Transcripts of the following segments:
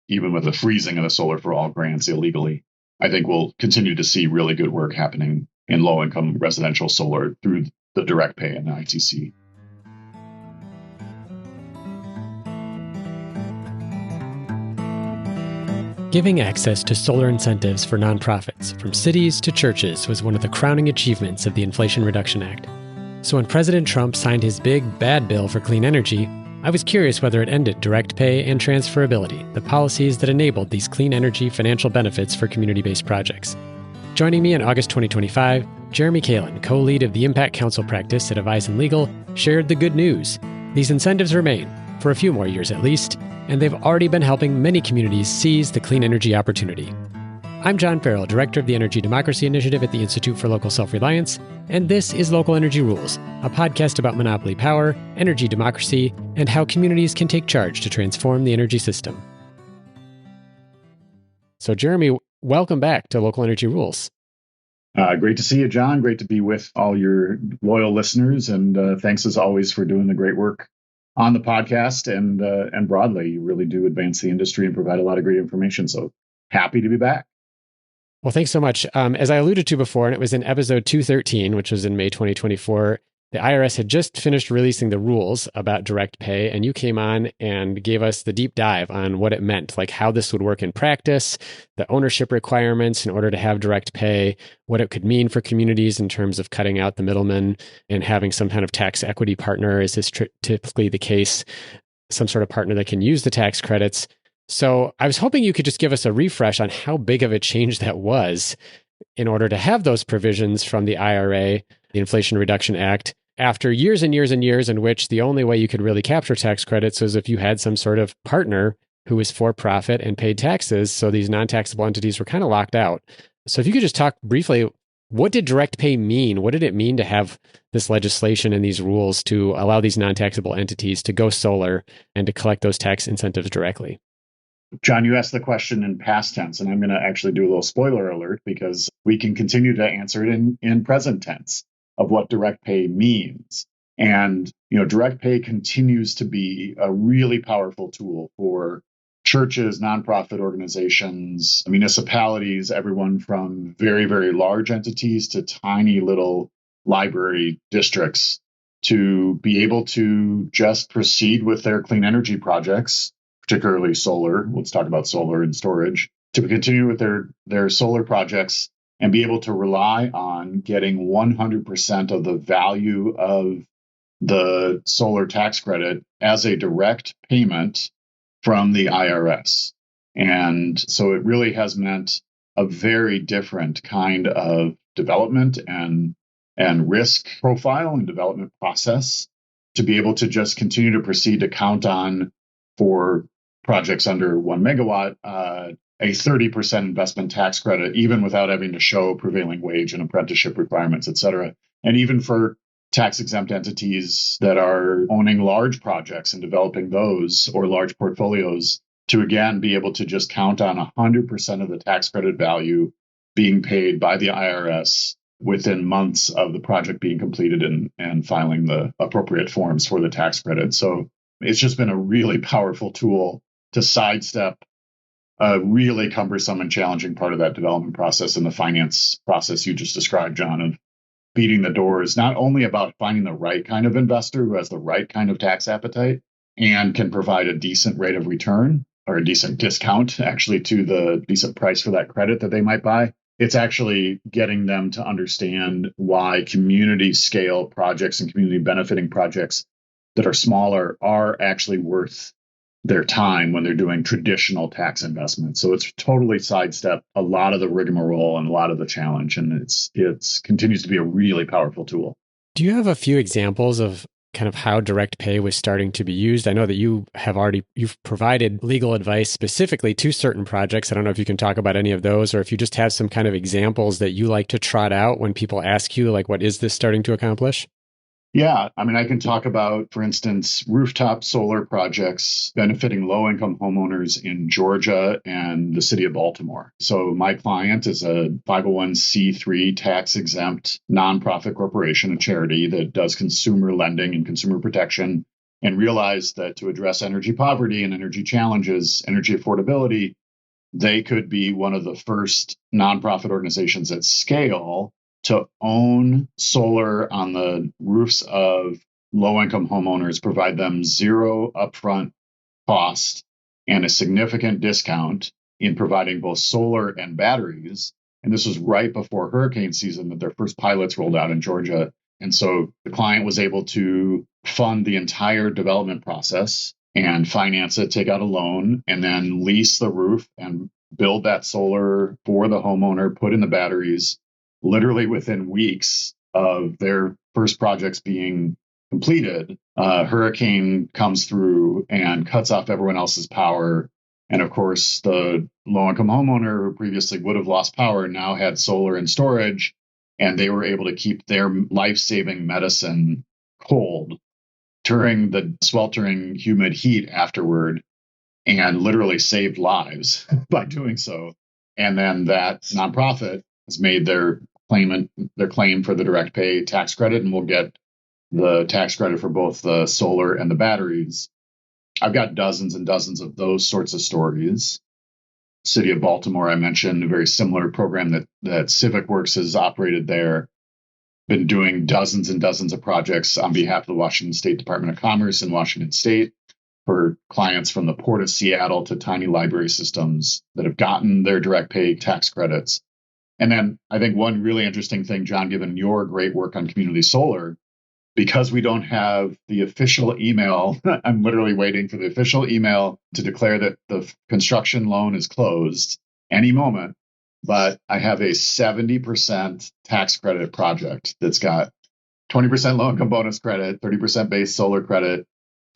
even with the freezing of the Solar for All grants illegally, I think we'll continue to see really good work happening in low-income residential solar through the direct pay and the ITC. Giving access to solar incentives for nonprofits, from cities to churches, was one of the crowning achievements of the Inflation Reduction Act. So when President Trump signed his big, bad bill for clean energy, I was curious whether it ended direct pay and transferability, the policies that enabled these clean energy financial benefits for community-based projects. Joining me in August 2025, Jeremy Kalin, co-lead of the Impact Counsel practice at Avisen Legal, shared the good news. These incentives remain, for a few more years at least, and they've already been helping many communities seize the clean energy opportunity. I'm John Farrell, Director of the Energy Democracy Initiative at the Institute for Local Self-Reliance, and this is Local Energy Rules, a podcast about monopoly power, energy democracy, and how communities can take charge to transform the energy system. So Jeremy, welcome back to Local Energy Rules. Great to see you, John. Great to be with all your loyal listeners, and thanks as always for doing the great work on the podcast and broadly. You really do advance the industry and provide a lot of great information. So happy to be back. Well, thanks so much. As I alluded to before, and it was in episode 213, which was in May 2024, the IRS had just finished releasing the rules about direct pay, and you came on and gave us the deep dive on what it meant, like how this would work in practice, the ownership requirements in order to have direct pay, what it could mean for communities in terms of cutting out the middleman and having some kind of tax equity partner, as is typically the case, some sort of partner that can use the tax credits. So I was hoping you could just give us a refresh on how big of a change that was in order to have those provisions from the IRA, the Inflation Reduction Act, after years and years and years in which the only way you could really capture tax credits was if you had some sort of partner who was for profit and paid taxes. So these non-taxable entities were kind of locked out. So if you could just talk briefly, what did direct pay mean? What did it mean to have this legislation and these rules to allow these non-taxable entities to go solar and to collect those tax incentives directly? John, you asked the question in past tense, and I'm going to actually do a little spoiler alert because we can continue to answer it in present tense of what direct pay means. And, direct pay continues to be a really powerful tool for churches, nonprofit organizations, municipalities, everyone from very, very large entities to tiny little library districts to be able to just proceed with their clean energy projects, particularly solar. Let's talk about solar and storage, to continue with their solar projects and be able to rely on getting 100% of the value of the solar tax credit as a direct payment from the IRS. And so it really has meant a very different kind of development and risk profile and development process to be able to just continue to proceed to count on, for projects under 1 megawatt, a 30% investment tax credit, even without having to show prevailing wage and apprenticeship requirements, et cetera. And even for tax-exempt entities that are owning large projects and developing those or large portfolios to, again, be able to just count on 100% of the tax credit value being paid by the IRS within months of the project being completed and filing the appropriate forms for the tax credit. So it's just been a really powerful tool to sidestep a really cumbersome and challenging part of that development process and the finance process you just described, John, of beating the doors, not only about finding the right kind of investor who has the right kind of tax appetite and can provide a decent rate of return or a decent discount actually to the decent price for that credit that they might buy. It's actually getting them to understand why community scale projects and community benefiting projects that are smaller are actually worth their time when they're doing traditional tax investments. So it's totally sidestepped a lot of the rigmarole and a lot of the challenge, and it's continues to be a really powerful tool. Do you have a few examples of kind of how direct pay was starting to be used? I know that you've provided legal advice specifically to certain projects. I don't know if you can talk about any of those, or if you just have some kind of examples that you like to trot out when people ask you, like, what is this starting to accomplish? Yeah, I can talk about, for instance, rooftop solar projects benefiting low-income homeowners in Georgia and the city of Baltimore. So my client is a 501c3 tax-exempt nonprofit corporation, a charity that does consumer lending and consumer protection and realized that to address energy poverty and energy challenges, energy affordability, they could be one of the first nonprofit organizations at scale to own solar on the roofs of low-income homeowners, provide them zero upfront cost and a significant discount in providing both solar and batteries. And this was right before hurricane season that their first pilots rolled out in Georgia. And so the client was able to fund the entire development process and finance it, take out a loan, and then lease the roof and build that solar for the homeowner, put in the batteries literally within weeks of their first projects being completed. Hurricane comes through and cuts off everyone else's power. And of course, the low income homeowner who previously would have lost power now had solar and storage, and they were able to keep their life saving medicine cold during the sweltering, humid heat afterward, and literally saved lives by doing so. And then that nonprofit has made their claim for the direct pay tax credit, and will get the tax credit for both the solar and the batteries. I've got dozens and dozens of those sorts of stories. City of Baltimore, I mentioned, a very similar program that Civic Works has operated there. Been doing dozens and dozens of projects on behalf of the Washington State Department of Commerce in Washington State for clients from the Port of Seattle to tiny library systems that have gotten their direct pay tax credits. And then I think one really interesting thing, John, given your great work on community solar, because we don't have the official email, I'm literally waiting for the official email to declare that the construction loan is closed any moment. But I have a 70% tax credit project that's got 20% low income bonus credit, 30% base solar credit,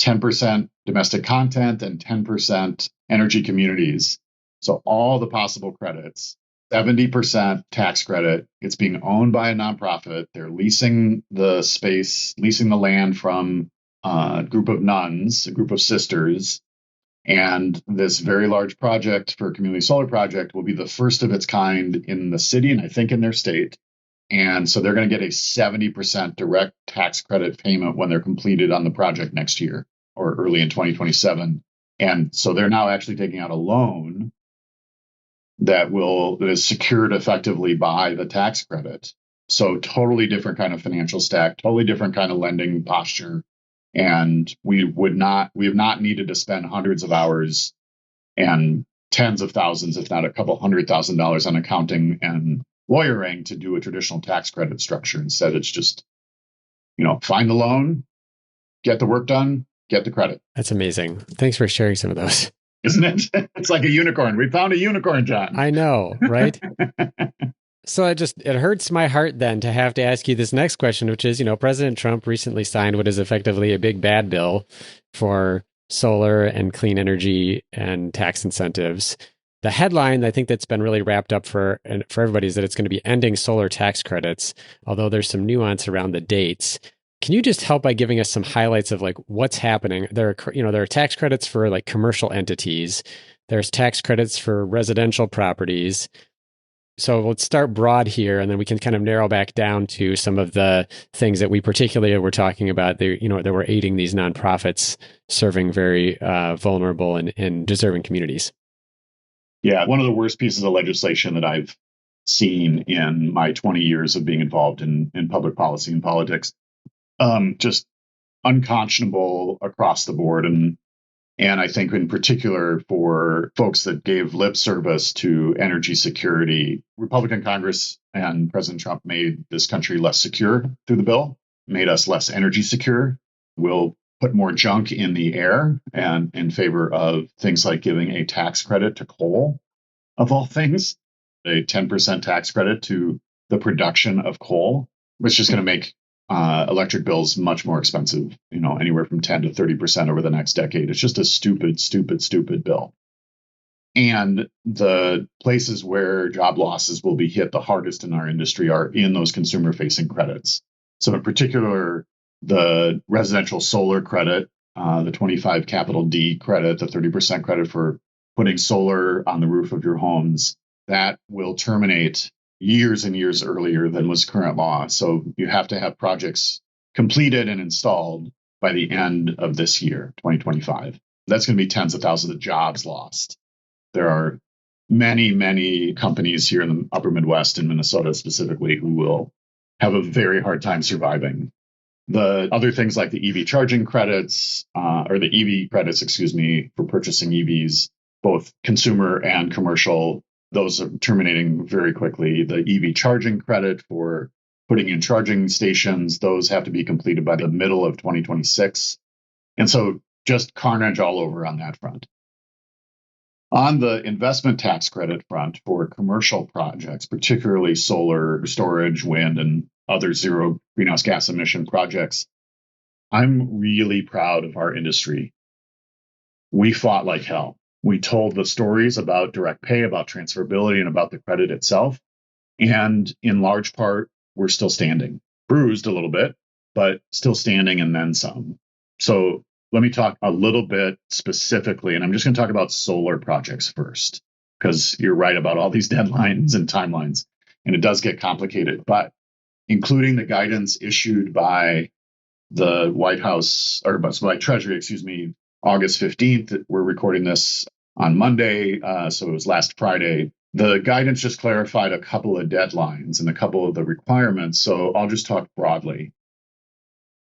10% domestic content, and 10% energy communities. So all the possible credits. 70% tax credit. It's being owned by a nonprofit. They're leasing the space, leasing the land from a group of nuns, a group of sisters. And this very large project for a community solar project will be the first of its kind in the city and I think in their state. And so they're going to get a 70% direct tax credit payment when they're completed on the project next year or early in 2027. And so they're now actually taking out a loan that is secured effectively by the tax credit. So totally different kind of financial stack, totally different kind of lending posture. And we have not needed to spend hundreds of hours and tens of thousands, if not a couple $100,000 on accounting and lawyering to do a traditional tax credit structure. Instead, it's just, find the loan, get the work done, get the credit. That's amazing. Thanks for sharing some of those. Isn't it? It's like a unicorn. We found a unicorn, John. I know, right? So it hurts my heart then to have to ask you this next question, which is, President Trump recently signed what is effectively a big bad bill for solar and clean energy and tax incentives. The headline, I think that's been really wrapped up for everybody, is that it's going to be ending solar tax credits, although there's some nuance around the dates. Can you just help by giving us some highlights of what's happening? There are tax credits for commercial entities. There's tax credits for residential properties. So let's start broad here, and then we can kind of narrow back down to some of the things that we particularly were talking about. That we're aiding these nonprofits serving very vulnerable and deserving communities. Yeah, one of the worst pieces of legislation that I've seen in my 20 years of being involved in public policy and politics. Just unconscionable across the board. And I think in particular for folks that gave lip service to energy security, Republican Congress and President Trump made this country less secure through the bill, made us less energy secure. We'll put more junk in the air and in favor of things like giving a tax credit to coal, of all things, a 10% tax credit to the production of coal, which is just going to make electric bills much more expensive, anywhere from 10 to 30% over the next decade. It's just a stupid, stupid, stupid bill. And the places where job losses will be hit the hardest in our industry are in those consumer facing credits. So in particular, the residential solar credit, the 25 capital D credit, the 30% credit for putting solar on the roof of your homes, that will terminate years and years earlier than was current law. So you have to have projects completed and installed by the end of this year, 2025. That's going to be tens of thousands of jobs lost. There are many, many companies here in the upper Midwest and Minnesota specifically who will have a very hard time surviving. The other things like the EV charging credits, or the EV credits, excuse me, for purchasing EVs, both consumer and commercial, those are terminating very quickly. The EV charging credit for putting in charging stations, those have to be completed by the middle of 2026. And so just carnage all over on that front. On the investment tax credit front for commercial projects, particularly solar, storage, wind, and other zero greenhouse gas emission projects, I'm really proud of our industry. We fought like hell. We told the stories about direct pay, about transferability, and about the credit itself. And in large part, we're still standing. Bruised a little bit, but still standing and then some. So let me talk a little bit specifically, and I'm just going to talk about solar projects first, because you're right about all these deadlines and timelines, and it does get complicated. But including the guidance issued by the White House, or by Treasury, excuse me, August 15th, we're recording this on Monday, so it was last Friday. The guidance just clarified a couple of deadlines and a couple of the requirements, so I'll just talk broadly.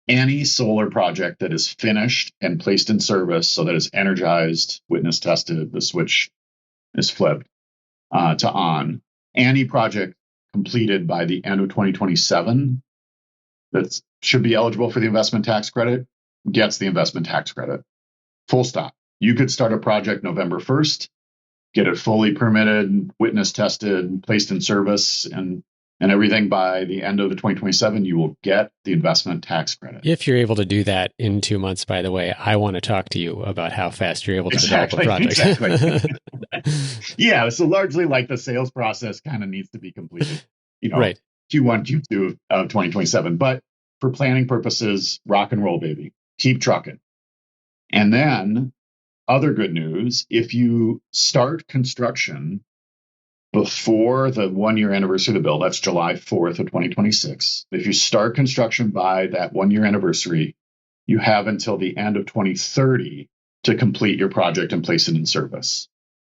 Any solar project that is finished and placed in service, so that is energized, witness tested, the switch is flipped to on, any project completed by the end of 2027 that should be eligible for the investment tax credit gets the investment tax credit. Full stop. You could start a project November 1st, get it fully permitted, witness tested, placed in service, and everything by the end of the 2027, you will get the investment tax credit. If you're able to do that in 2 months, by the way, I want to talk to you about how fast you're able to develop a project. Exactly. Yeah, so largely like the sales process kind of needs to be completed, right. Q1, Q2 of 2027. But for planning purposes, rock and roll, baby. Keep trucking. And then other good news, if you start construction before the 1-year anniversary of the bill, that's July 4th of 2026. If you start construction by that 1-year anniversary, you have until the end of 2030 to complete your project and place it in service.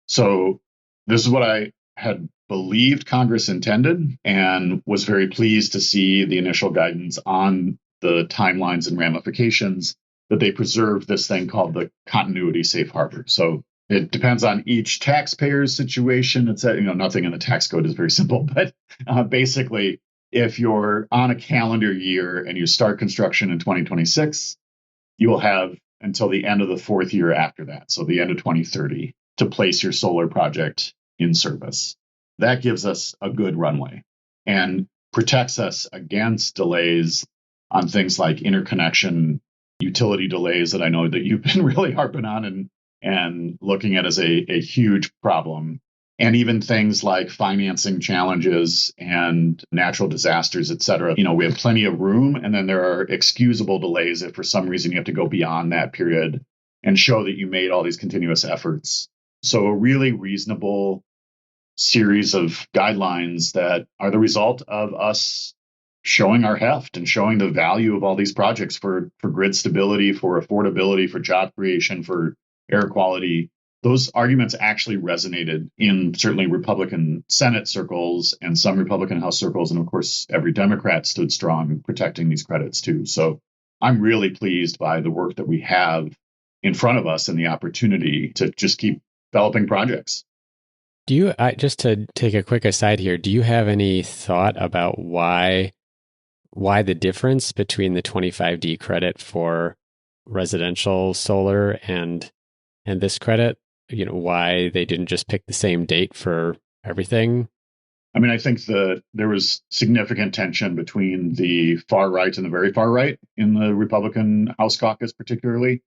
So this is what I had believed Congress intended, and was very pleased to see the initial guidance on the timelines and ramifications, that they preserved this thing called the continuity safe harbor. So it depends on each taxpayer's situation. It's nothing in the tax code is very simple, but basically, if you're on a calendar year and you start construction in 2026, you will have until the end of the 4th year after that, so the end of 2030, to place your solar project in service. That gives us a good runway and protects us against delays on things like interconnection, utility delays that I know that you've been really harping on and looking at as a huge problem. And even things like financing challenges and natural disasters, et cetera. We have plenty of room, and then there are excusable delays if for some reason you have to go beyond that period and show that you made all these continuous efforts. So a really reasonable series of guidelines that are the result of us showing our heft and showing the value of all these projects for grid stability, for affordability, for job creation, for air quality. Those arguments actually resonated in certainly Republican Senate circles and some Republican House circles. And of course, every Democrat stood strong in protecting these credits too. So I'm really pleased by the work that we have in front of us and the opportunity to just keep developing projects. Do you, just to take a quick aside here, do you have any thought about why the difference between the 25D credit for residential solar and this credit, why they didn't just pick the same date for everything? I mean, I think there was significant tension between the far right and the very far right in the Republican House caucus, particularly.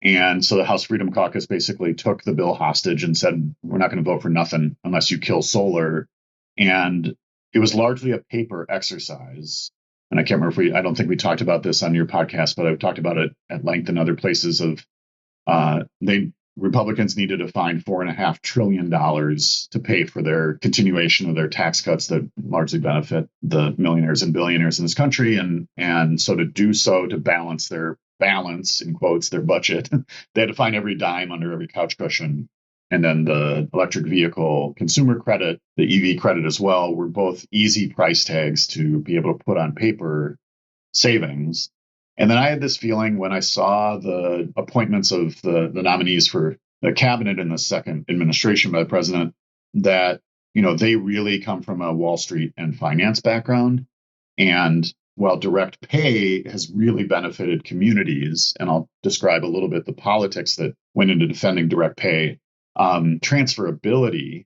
And so the House Freedom Caucus basically took the bill hostage and said, we're not going to vote for nothing unless you kill solar. And it was largely a paper exercise. And I can't remember I don't think we talked about this on your podcast, but I've talked about it at length in other places Republicans needed to find $4.5 trillion to pay for their continuation of their tax cuts that largely benefit the millionaires and billionaires in this country. And so to do so, to balance their balance, in quotes, their budget. They had to find every dime under every couch cushion. And then the electric vehicle consumer credit, the EV credit as well, were both easy price tags to be able to put on paper savings. And then I had this feeling when I saw the appointments of the nominees for the cabinet in the second administration by the president that, they really come from a Wall Street and finance background. And while direct pay has really benefited communities, and I'll describe a little bit the politics that went into defending direct pay, transferability,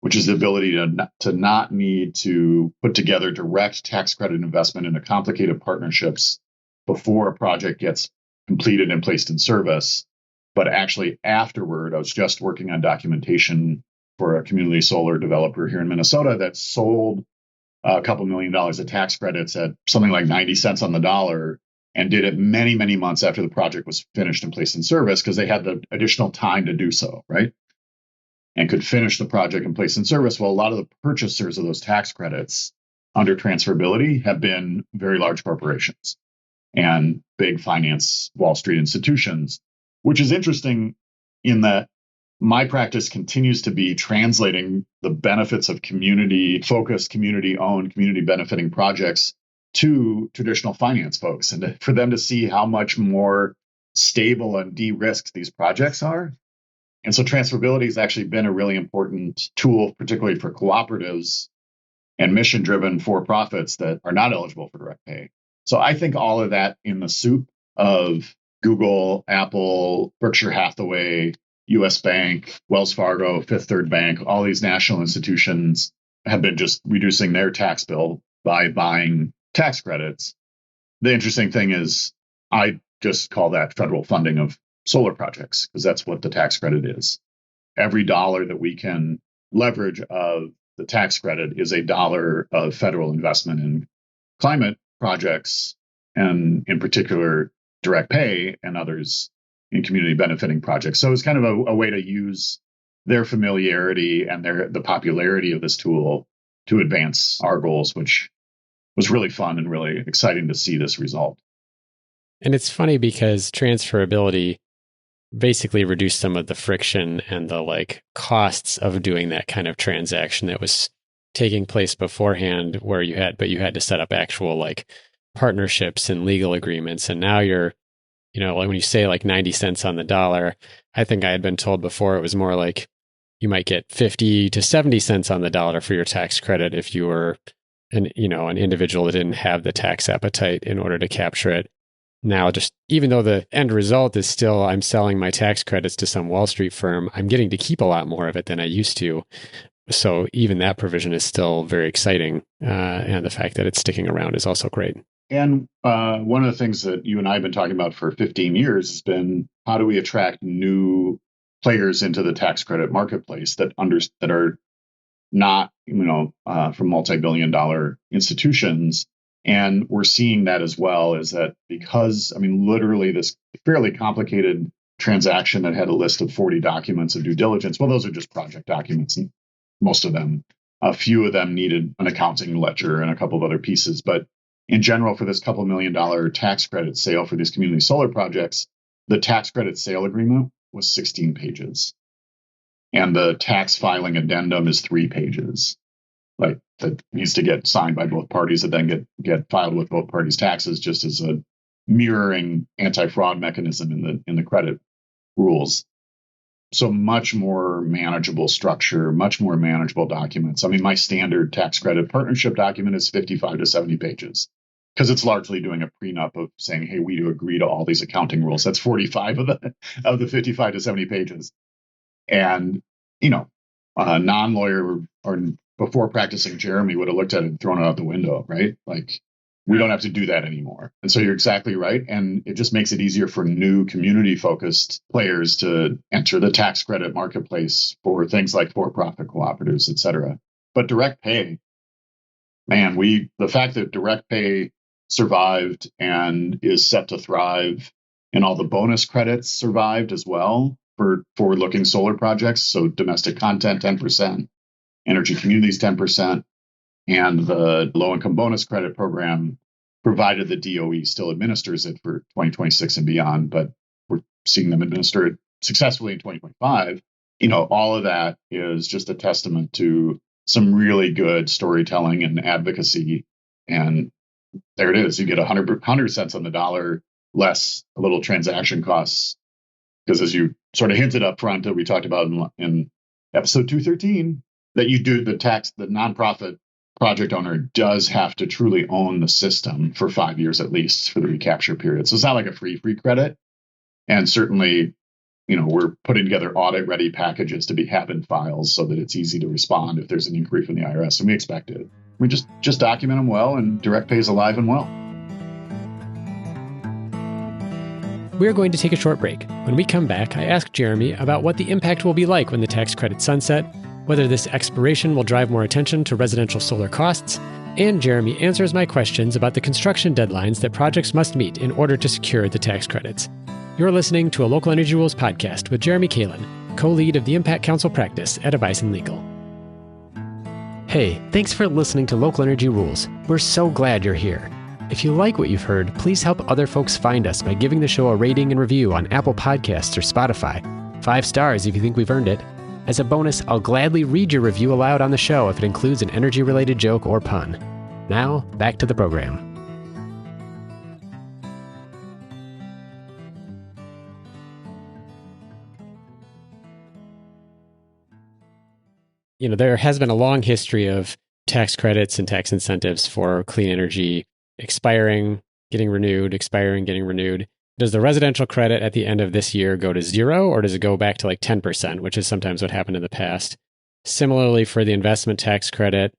which is the ability to not need to put together direct tax credit investment into complicated partnerships before a project gets completed and placed in service, but actually afterward. I was just working on documentation for a community solar developer here in Minnesota that sold a couple $1 million of tax credits at something like 90 cents on the dollar, and did it many, many months after the project was finished and placed in service because they had the additional time to do so, right? And could finish the project and place in service. Well, a lot of the purchasers of those tax credits under transferability have been very large corporations and big finance Wall Street institutions, which is interesting in that my practice continues to be translating the benefits of community-focused, community-owned, community-benefiting projects to traditional finance folks, and for them to see how much more stable and de-risked these projects are. And so transferability has actually been a really important tool, particularly for cooperatives and mission-driven for-profits that are not eligible for direct pay. So I think all of that in the soup of Google, Apple, Berkshire Hathaway, US Bank, Wells Fargo, Fifth Third Bank, all these national institutions have been just reducing their tax bill by buying tax credits. The interesting thing is I just call that federal funding of solar projects, because that's what the tax credit is. Every dollar that we can leverage of the tax credit is a dollar of federal investment in climate projects, and in particular, direct pay and others in community benefiting projects. So it's kind of a way to use their familiarity and the popularity of this tool to advance our goals, which was really fun and really exciting to see this result. And it's funny because transferability basically reduced some of the friction and the costs of doing that kind of transaction that was taking place beforehand, where you had to set up actual partnerships and legal agreements. And now you're, when you say 90 cents on the dollar, I think I had been told before it was more like you might get 50 to 70 cents on the dollar for your tax credit if you were an individual that didn't have the tax appetite in order to capture it. Now, just even though the end result is still I'm selling my tax credits to some Wall Street firm, I'm getting to keep a lot more of it than I used to. So even that provision is still very exciting. And the fact that it's sticking around is also great. And one of the things that you and I have been talking about for 15 years has been, how do we attract new players into the tax credit marketplace that are not, from multi-billion-dollar institutions. And we're seeing that as well, is that because, literally this fairly complicated transaction that had a list of 40 documents of due diligence, well, those are just project documents, and most of them, a few of them needed an accounting ledger and a couple of other pieces. But in general, for this couple $1 million tax credit sale for these community solar projects, the tax credit sale agreement was 16 pages. And the tax filing addendum is 3 pages. That needs to get signed by both parties, that then get filed with both parties' taxes, just as a mirroring anti-fraud mechanism in the credit rules. So much more manageable structure, much more manageable documents. My standard tax credit partnership document is 55 to 70 pages, because it's largely doing a prenup of saying, hey, we do agree to all these accounting rules. That's 45 of the 55 to 70 pages. And, a non-lawyer or before practicing Jeremy would have looked at it and thrown it out the window, right? We don't have to do that anymore. And so you're exactly right. And it just makes it easier for new community-focused players to enter the tax credit marketplace for things like for-profit cooperatives, et cetera. But direct pay, man, the fact that direct pay survived and is set to thrive, and all the bonus credits survived as well for forward-looking solar projects. So domestic content, 10%, energy communities, 10%, and the low-income bonus credit program provided the DOE still administers it for 2026 and beyond, but we're seeing them administer it successfully in 2025. All of that is just a testament to some really good storytelling and advocacy. And there it is. You get 100 cents on the dollar less a little transaction costs. Because as you sort of hinted up front that we talked about in episode 213, that you do the nonprofit project owner does have to truly own the system for 5 years at least for the recapture period. So it's not like a free credit. And certainly, we're putting together audit ready packages to have in files so that it's easy to respond if there's an inquiry from the IRS, and we expect it. We just document them well, and direct pay is alive and well. We're going to take a short break. When we come back, I ask Jeremy about what the impact will be like when the tax credits sunset, whether this expiration will drive more attention to residential solar costs, and Jeremy answers my questions about the construction deadlines that projects must meet in order to secure the tax credits. You're listening to a Local Energy Rules podcast with Jeremy Kalin, co-lead of the Impact Council practice at Bison Legal. Hey, thanks for listening to Local Energy Rules. We're so glad you're here. If you like what you've heard, please help other folks find us by giving the show a rating and review on Apple Podcasts or Spotify. 5 stars if you think we've earned it. As a bonus, I'll gladly read your review aloud on the show if it includes an energy-related joke or pun. Now, back to the program. There has been a long history of tax credits and tax incentives for clean energy expiring, getting renewed, expiring, getting renewed. Does the residential credit at the end of this year go to 0, or does it go back to like 10%, which is sometimes what happened in the past? Similarly, for the investment tax credit,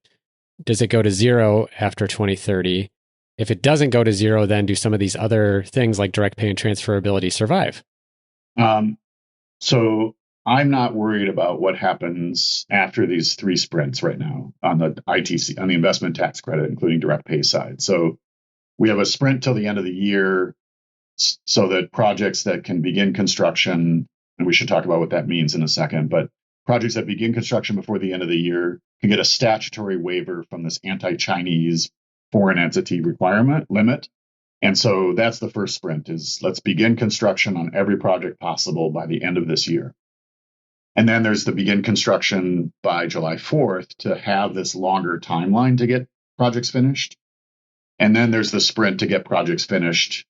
does it go to 0 after 2030? If it doesn't go to 0, then do some of these other things like direct pay and transferability survive? So I'm not worried about what happens after these 3 sprints right now on the ITC, on the investment tax credit, including direct pay side. So we have a sprint till the end of the year so that projects that can begin construction, and we should talk about what that means in a second, but projects that begin construction before the end of the year can get a statutory waiver from this anti-Chinese foreign entity requirement limit. And so that's the first sprint, is let's begin construction on every project possible by the end of this year. And then there's the begin construction by July 4th to have this longer timeline to get projects finished. And then there's the sprint to get projects finished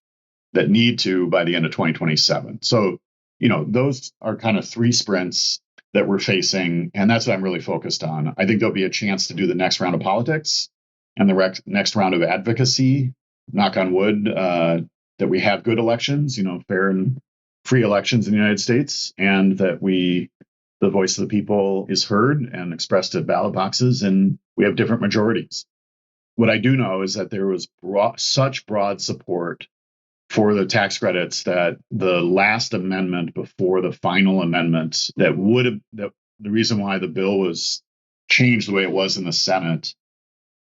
that need to by the end of 2027. So, those are kind of 3 sprints that we're facing. And that's what I'm really focused on. I think there'll be a chance to do the next round of politics and the next round of advocacy, knock on wood, that we have good elections, fair and free elections in the United States, and that the voice of the people is heard and expressed at ballot boxes, and we have different majorities. What I do know is that there was such broad support for the tax credits that the last amendment before the final amendment that the reason why the bill was changed the way it was in the Senate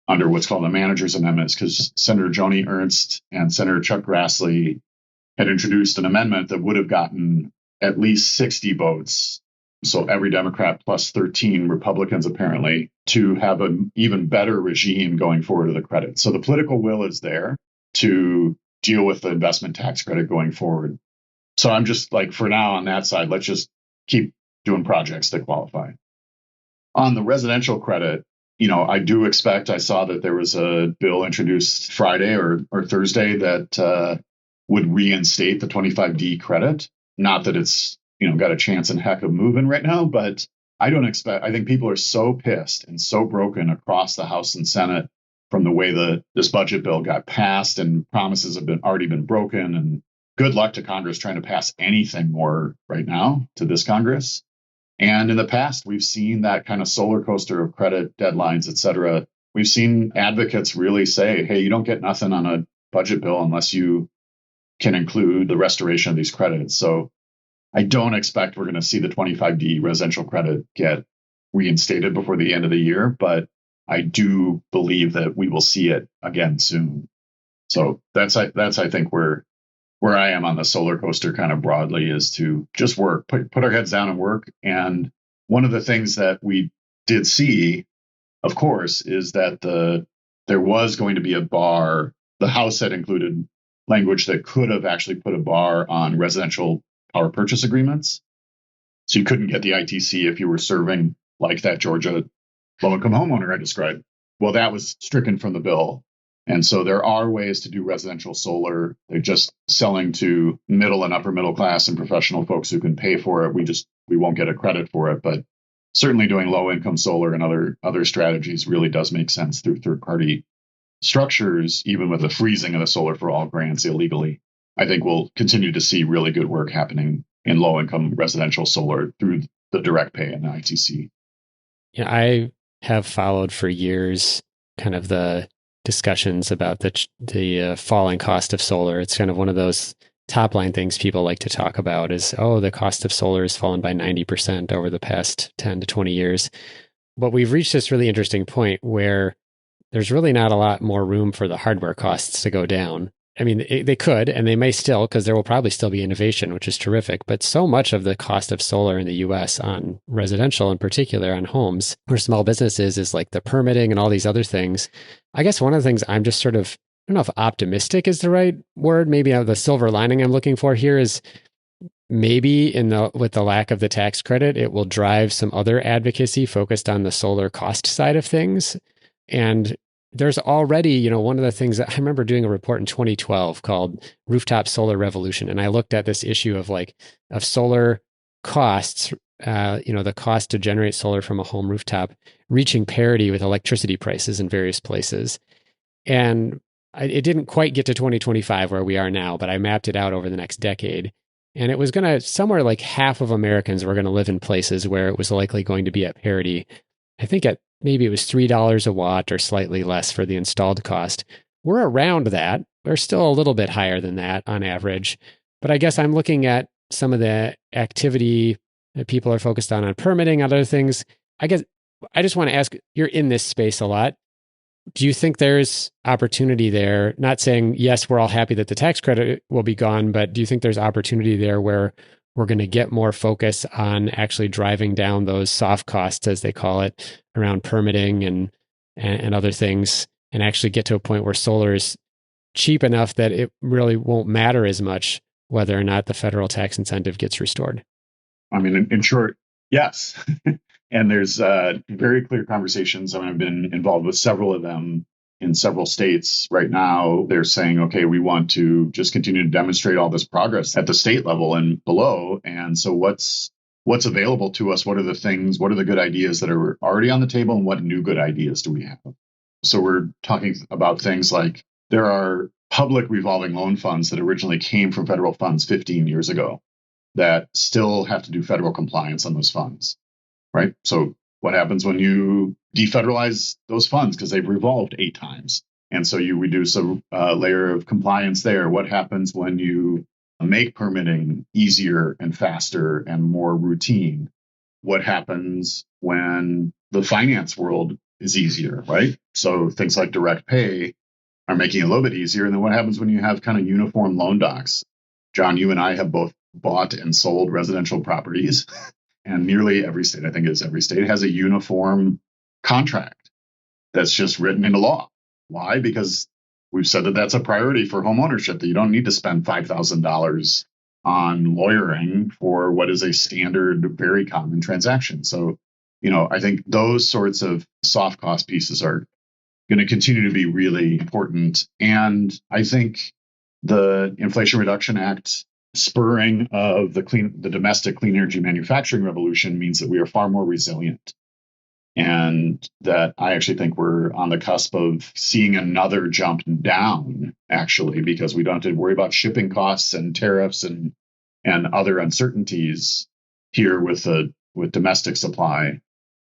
under what's called the manager's amendment is because Senator Joni Ernst and Senator Chuck Grassley had introduced an amendment that would have gotten at least 60 votes. So every Democrat plus 13 Republicans, apparently, to have an even better regime going forward to the credit. So the political will is there to deal with the investment tax credit going forward. So I'm just like, for now on that side, let's just keep doing projects that qualify. On the residential credit, I do expect, I saw that there was a bill introduced Friday or Thursday that would reinstate the 25D credit. Not that it's got a chance in heck of moving right now, but I think people are so pissed and so broken across the House and Senate from the way this budget bill got passed, and promises have already been broken, and good luck to Congress trying to pass anything more right now to this Congress. And in the past, we've seen that kind of solar coaster of credit deadlines, et cetera. We've seen advocates really say, hey, you don't get nothing on a budget bill unless you can include the restoration of these credits. So I don't expect we're going to see the 25D residential credit get reinstated before the end of the year, but I do believe that we will see it again soon. So that's I think where I am on the solar coaster kind of broadly, is to just work, put our heads down and work. And one of the things that we did see, of course, is that there was going to be a bar the House had included language that could have actually put a bar on residential power purchase agreements. So you couldn't get the ITC if you were serving like that Georgia low-income homeowner I described. Well, that was stricken from the bill. And so there are ways to do residential solar. They're just selling to middle and upper middle class and professional folks who can pay for it. We won't get a credit for it, but certainly doing low income solar and other strategies really does make sense through third party structures, even with the freezing of the solar for all grants illegally. I think we'll continue to see really good work happening in low income residential solar through the direct pay and the ITC. Yeah, I have followed for years kind of the discussions about the falling cost of solar. It's kind of one of those top line things people like to talk about is, oh, the cost of solar has fallen by 90% over the past 10 to 20 years. But we've reached this really interesting point where there's really not a lot more room for the hardware costs to go down. I mean, they could, and they may still, because there will probably still be innovation, which is terrific. But so much of the cost of solar in the US on residential, in particular on homes or small businesses, is like the permitting and all these other things. I guess one of the things I'm just sort of, I don't know if optimistic is the right word. Maybe the silver lining I'm looking for here is maybe with the lack of the tax credit, it will drive some other advocacy focused on the solar cost side of things. And there's already, one of the things that I remember doing a report in 2012 called Rooftop Solar Revolution. And I looked at this issue of solar costs, the cost to generate solar from a home rooftop reaching parity with electricity prices in various places. And it didn't quite get to 2025 where we are now, but I mapped it out over the next decade. And it was going to, somewhere like half of Americans were going to live in places where it was likely going to be at parity. I think maybe it was $3 a watt or slightly less for the installed cost. We're around that. We're still a little bit higher than that on average. But I guess I'm looking at some of the activity that people are focused on permitting, other things. I guess I just want to ask, you're in this space a lot. Do you think there's opportunity there? Not saying, yes, we're all happy that the tax credit will be gone, but do you think there's opportunity there where we're going to get more focus on actually driving down those soft costs, as they call it, around permitting and other things, and actually get to a point where solar is cheap enough that it really won't matter as much whether or not the federal tax incentive gets restored? I mean, in short, yes. And there's very clear conversations. I mean, I've been involved with several of them in several states right now. They're saying, okay, we want to just continue to demonstrate all this progress at the state level and below. And so what's available to us? What are the things? What are the good ideas that are already on the table? And what new good ideas do we have? So we're talking about things like there are public revolving loan funds that originally came from federal funds 15 years ago that still have to do federal compliance on those funds. Right. So what happens when you defederalize those funds because they've revolved 8 times? And so you reduce a layer of compliance there. What happens when you make permitting easier and faster and more routine? What happens when the finance world is easier? Right. So things like direct pay are making it a little bit easier. And then what happens when you have kind of uniform loan docs? John, you and I have both bought and sold residential properties. And nearly every state, I think it is every state, has a uniform contract that's just written into law. Why? Because we've said that that's a priority for home ownership, that you don't need to spend $5,000 on lawyering for what is a standard, very common transaction. So, I think those sorts of soft cost pieces are going to continue to be really important. And I think the Inflation Reduction Act spurring of the domestic clean energy manufacturing revolution means that we are far more resilient. And that I actually think we're on the cusp of seeing another jump down, actually, because we don't have to worry about shipping costs and tariffs and other uncertainties here with domestic supply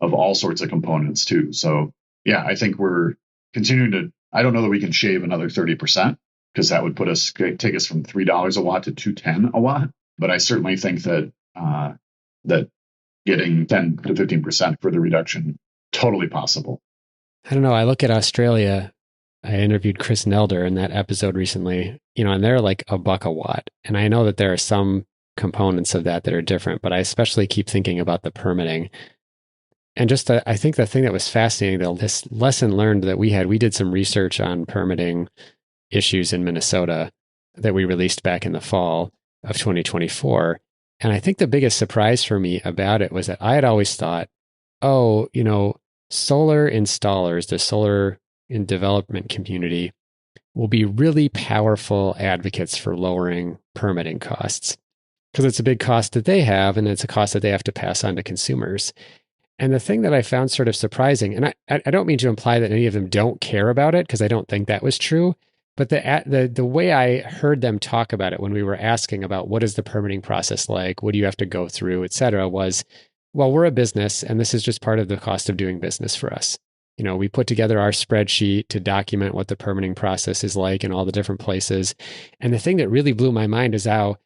of all sorts of components too. So yeah, I think we're continuing to, I don't know that we can shave another 30%. Because that would take us from $3 a watt to $2.10 a watt. But I certainly think that that getting 10 to 15% for the reduction, totally possible. I don't know. I look at Australia. I interviewed Chris Nelder in that episode recently, and they're like $1 a watt. And I know that there are some components of that are different, but I especially keep thinking about the permitting. And just I think the thing that was fascinating, though, this lesson learned that we did some research on permitting issues in Minnesota that we released back in the fall of 2024. And I think the biggest surprise for me about it was that I had always thought, oh, solar installers, the solar in development community, will be really powerful advocates for lowering permitting costs because it's a big cost that they have and it's a cost that they have to pass on to consumers. And the thing that I found sort of surprising, and I don't mean to imply that any of them don't care about it, because I don't think that was true, but the way I heard them talk about it when we were asking about what is the permitting process like, what do you have to go through, et cetera, was, well, we're a business and this is just part of the cost of doing business for us. We put together our spreadsheet to document what the permitting process is like in all the different places. And the thing that really blew my mind is how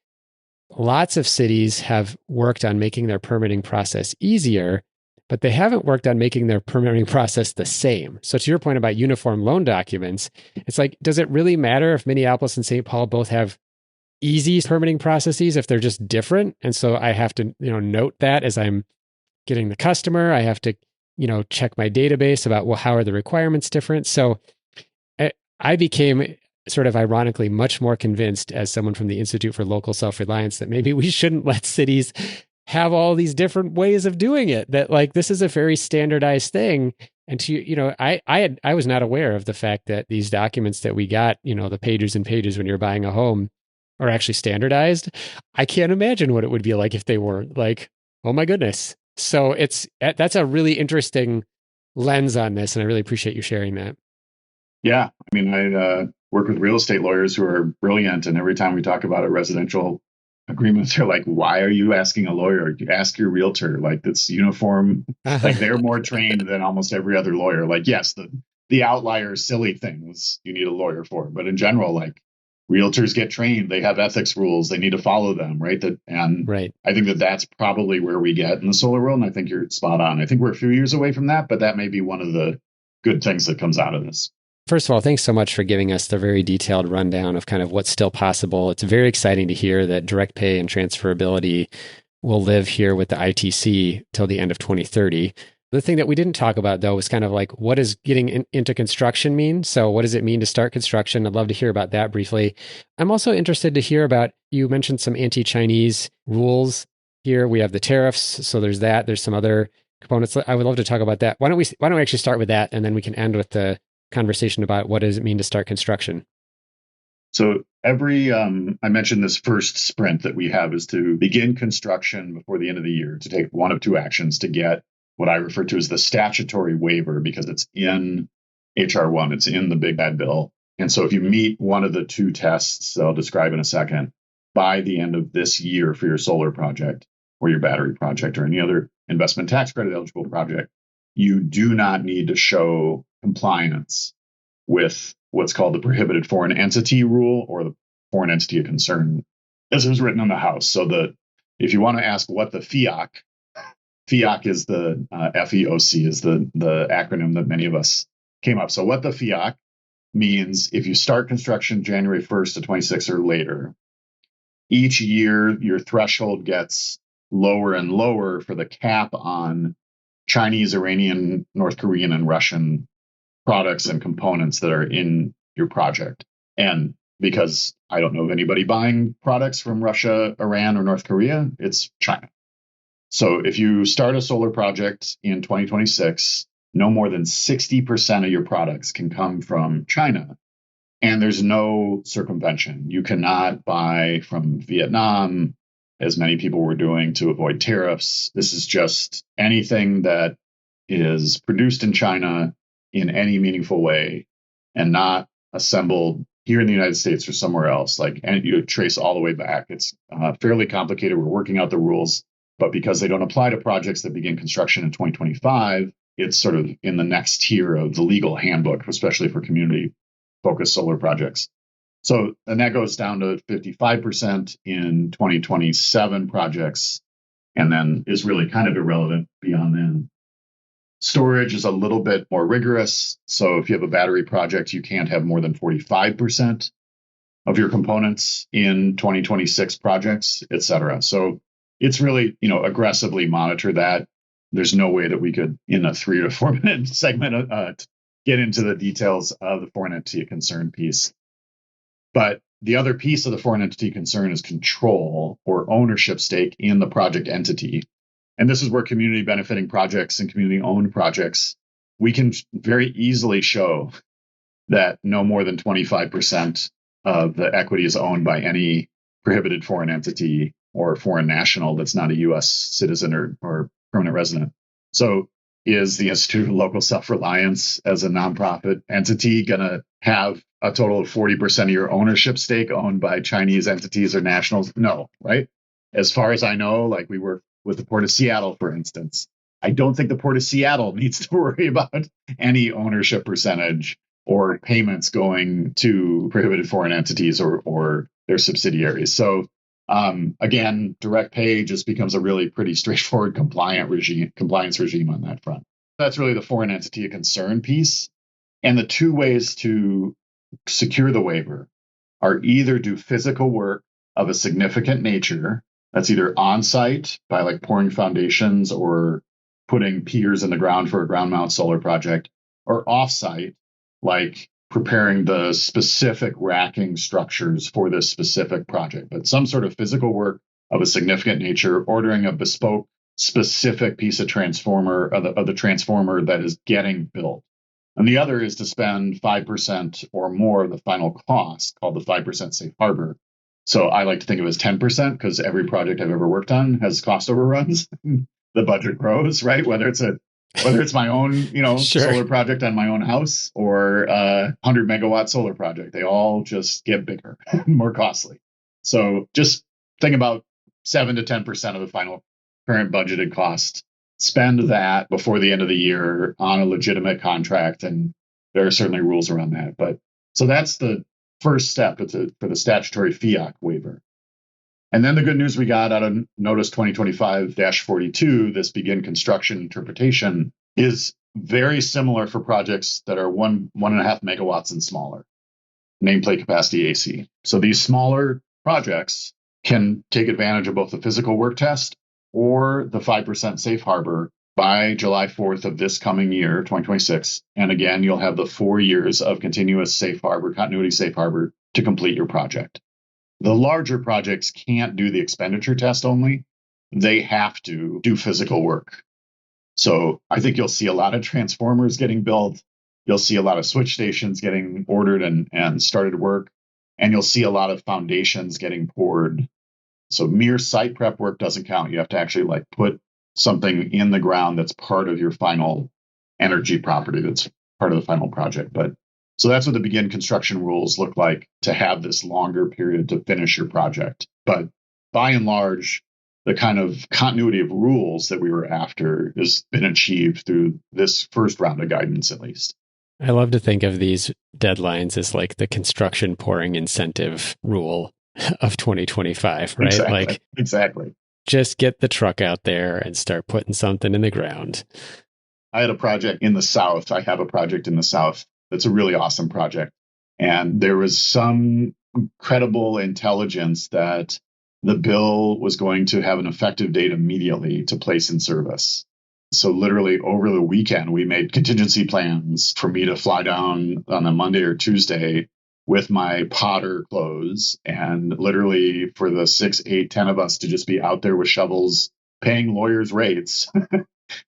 lots of cities have worked on making their permitting process easier, but they haven't worked on making their permitting process the same. So to your point about uniform loan documents, it's like, does it really matter if Minneapolis and St. Paul both have easy permitting processes if they're just different? And so I have to, note that as I'm getting the customer, I have to, check my database about, well, how are the requirements different? So I became sort of ironically much more convinced as someone from the Institute for Local Self-Reliance that maybe we shouldn't let cities have all these different ways of doing it, that like this is a very standardized thing. And to, I was not aware of the fact that these documents that we got, the pages and pages when you're buying a home are actually standardized. I can't imagine what it would be like if they weren't. Like, oh my goodness. So that's a really interesting lens on this. And I really appreciate you sharing that. Yeah. I mean, I work with real estate lawyers who are brilliant. And every time we talk about a residential agreement, they're like, why are you asking a lawyer? You ask your realtor. Like, it's uniform. Like, they're more trained than almost every other lawyer. Like, yes, the outlier silly things you need a lawyer for. But in general, like, realtors get trained. They have ethics rules. They need to follow them, right? Right. I think that's probably where we get in the solar world. And I think you're spot on. I think we're a few years away from that, but that may be one of the good things that comes out of this. First of all, thanks so much for giving us the very detailed rundown of kind of what's still possible. It's very exciting to hear that direct pay and transferability will live here with the ITC till the end of 2030. The thing that we didn't talk about, though, was kind of like, what does getting into construction mean? So what does it mean to start construction? I'd love to hear about that briefly. I'm also interested to hear about, you mentioned some anti-Chinese rules here. We have the tariffs. So there's that. There's some other components. I would love to talk about that. Why don't we actually start with that, and then we can end with the conversation about what does it mean to start construction? So I mentioned this first sprint that we have is to begin construction before the end of the year, to take one of two actions to get what I refer to as the statutory waiver, because it's in HR 1, it's in the big bad bill. And so if you meet one of the two tests that I'll describe in a second, by the end of this year for your solar project or your battery project or any other investment tax credit eligible project, you do not need to show compliance with what's called the prohibited foreign entity rule, or the foreign entity of concern, as it was written in the House. So if you want to ask what the FEOC is the FEOC is the acronym that many of us came up. So what the FEOC means, if you start construction January 1st to 26 or later, each year your threshold gets lower and lower for the cap on Chinese, Iranian, North Korean, and Russian products and components that are in your project. And because I don't know of anybody buying products from Russia, Iran, or North Korea, it's China. So if you start a solar project in 2026, no more than 60% of your products can come from China. And there's no circumvention. You cannot buy from Vietnam, as many people were doing to avoid tariffs. This is just anything that is produced in China in any meaningful way and not assembled here in the United States or somewhere else. And you trace all the way back. It's fairly complicated. We're working out the rules, but because they don't apply to projects that begin construction in 2025, it's sort of in the next tier of the legal handbook, especially for community-focused solar projects. So, and that goes down to 55% in 2027 projects, and then is really kind of irrelevant beyond then. Storage is a little bit more rigorous. So if you have a battery project, you can't have more than 45% of your components in 2026 projects, et cetera. So it's really, aggressively monitor that. There's no way that we could, in a 3 to 4 minute segment, get into the details of the foreign entity of concern piece. But the other piece of the foreign entity concern is control or ownership stake in the project entity. And this is where community benefiting projects and community owned projects, we can very easily show that no more than 25% of the equity is owned by any prohibited foreign entity or foreign national that's not a US citizen or permanent resident. So is the Institute of Local Self-Reliance as a nonprofit entity going to have a total of 40% of your ownership stake owned by Chinese entities or nationals? No, right? As far as I know, like we work with the Port of Seattle, for instance, I don't think the Port of Seattle needs to worry about any ownership percentage or payments going to prohibited foreign entities or their subsidiaries. So again, direct pay just becomes a really pretty straightforward compliance regime on that front. That's really the foreign entity of concern piece. And the two ways to secure the waiver are either do physical work of a significant nature, that's either on site by like pouring foundations or putting piers in the ground for a ground mount solar project, or off site, like preparing the specific racking structures for this specific project, but some sort of physical work of a significant nature, ordering a bespoke specific piece of transformer of the transformer that is getting built. And the other is to spend 5% or more of the final cost, called the 5% safe harbor. So I like to think of it as 10% because every project I've ever worked on has cost overruns. The budget grows, right? Whether it's my own, sure, solar project on my own house or a 100 megawatt solar project, they all just get bigger, more costly. So just think about 7 to 10% of the final current budgeted cost. Spend that before the end of the year on a legitimate contract, and there are certainly rules around that. But so that's the first step for the statutory FIAC waiver. And then the good news we got out of Notice 2025-42, this begin construction interpretation, is very similar for projects that are 1.5 megawatts and smaller, nameplate capacity AC. So these smaller projects can take advantage of both the physical work test or the 5% safe harbor by July 4th of this coming year, 2026. And again, you'll have the 4 years of continuous safe harbor, continuity safe harbor to complete your project. The larger projects can't do the expenditure test only. They have to do physical work. So I think you'll see a lot of transformers getting built. You'll see a lot of switch stations getting ordered and started work. And you'll see a lot of foundations getting poured. So mere site prep work doesn't count. You have to actually put something in the ground that's part of your final energy property, that's part of the final project. But so that's what the begin construction rules look like, to have this longer period to finish your project. But by and large, the kind of continuity of rules that we were after has been achieved through this first round of guidance, at least. I love to think of these deadlines as like the construction pouring incentive rule of 2025, right? Exactly. Just get the truck out there and start putting something in the ground. I had a project in the South. I have a project in the South that's a really awesome project. And there was some credible intelligence that the bill was going to have an effective date immediately to place in service. So literally over the weekend, we made contingency plans for me to fly down on a Monday or Tuesday with my Potter clothes, and literally for the 6, 8, 10 of us to just be out there with shovels, paying lawyers' rates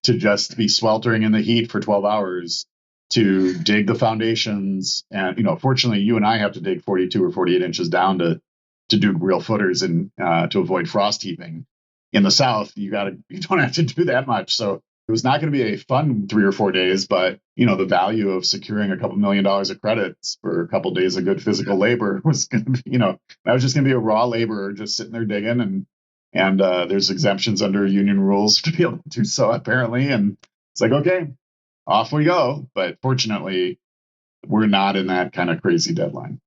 to just be sweltering in the heat for 12 hours to dig the foundations. And, fortunately, you and I have to dig 42 or 48 inches down to do real footers and to avoid frost heaving. In the South, you don't have to do that much. So it was not going to be a fun 3 or 4 days, but the value of securing a couple $1 million of credits for a couple days of good physical labor was going to be, that was just going to be a raw laborer just sitting there digging, and there's exemptions under union rules to be able to do so apparently, and it's like, okay, off we go. But fortunately, we're not in that kind of crazy deadline.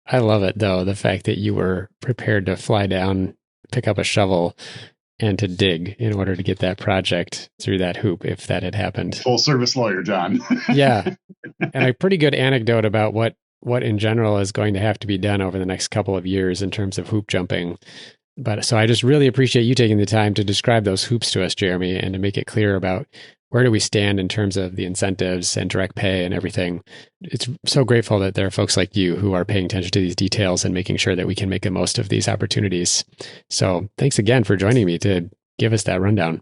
I love it though, the fact that you were prepared to fly down, pick up a shovel, and to dig in order to get that project through that hoop if that had happened. Full service lawyer, John. Yeah. And a pretty good anecdote about what in general is going to have to be done over the next couple of years in terms of hoop jumping. But so I just really appreciate you taking the time to describe those hoops to us, Jeremy, and to make it clear about where do we stand in terms of the incentives and direct pay and everything. It's so grateful that there are folks like you who are paying attention to these details and making sure that we can make the most of these opportunities. So thanks again for joining me to give us that rundown.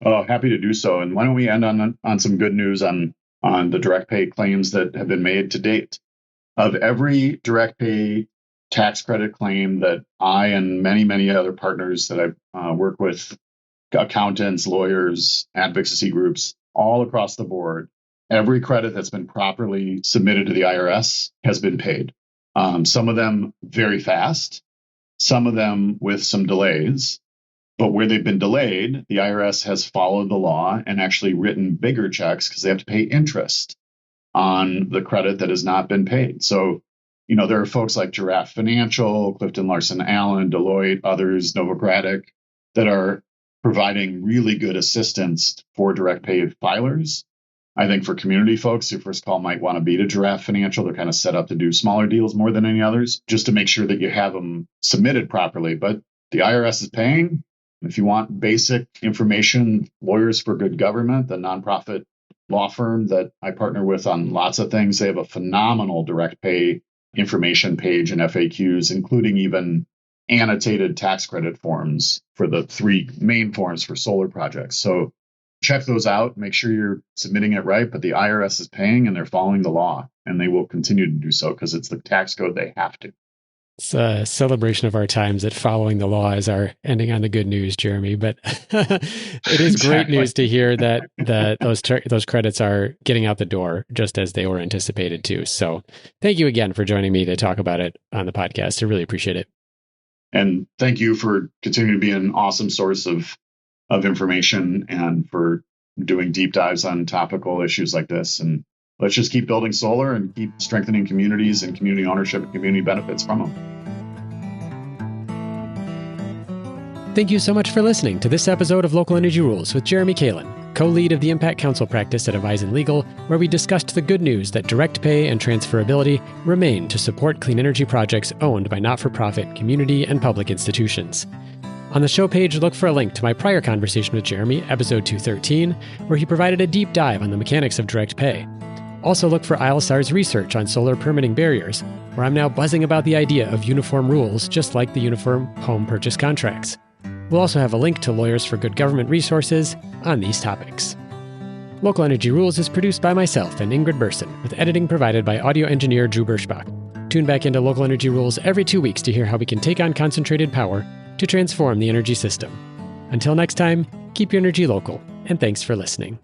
Oh, happy to do so. And why don't we end on some good news on the direct pay claims that have been made to date. Of every direct pay tax credit claim that I and many, many other partners that I work with, accountants, lawyers, advocacy groups, all across the board, every credit that's been properly submitted to the IRS has been paid. Some of them very fast, some of them with some delays. But where they've been delayed, the IRS has followed the law and actually written bigger checks because they have to pay interest on the credit that has not been paid. So, there are folks like Giraffe Financial, Clifton Larson Allen, Deloitte, others, Novogradac, that are providing really good assistance for direct pay filers. I think for community folks, your first call might want to be to Giraffe Financial. They're kind of set up to do smaller deals more than any others, just to make sure that you have them submitted properly. But the IRS is paying. If you want basic information, Lawyers for Good Government, the nonprofit law firm that I partner with on lots of things, they have a phenomenal direct pay information page and FAQs, including even annotated tax credit forms for the 3 main forms for solar projects. So check those out, make sure you're submitting it right, but the IRS is paying and they're following the law, and they will continue to do so because it's the tax code they have to. It's a celebration of our times that following the law is our ending on the good news, Jeremy. But it is great news to hear that those credits are getting out the door just as they were anticipated to. So thank you again for joining me to talk about it on the podcast. I really appreciate it. And thank you for continuing to be an awesome source of information and for doing deep dives on topical issues like this. And let's just keep building solar and keep strengthening communities and community ownership and community benefits from them. Thank you so much for listening to this episode of Local Energy Rules with Jeremy Kalin, co-lead of the Impact Council practice at Avisen Legal, where we discussed the good news that direct pay and transferability remain to support clean energy projects owned by not-for-profit, community, and public institutions. On the show page, look for a link to my prior conversation with Jeremy, episode 213, where he provided a deep dive on the mechanics of direct pay. Also look for ILSR's research on solar permitting barriers, where I'm now buzzing about the idea of uniform rules, just like the uniform home purchase contracts. We'll also have a link to Lawyers for Good Government resources on these topics. Local Energy Rules is produced by myself and Ingrid Burson, with editing provided by audio engineer Drew Birschbach. Tune back into Local Energy Rules every 2 weeks to hear how we can take on concentrated power to transform the energy system. Until next time, keep your energy local, and thanks for listening.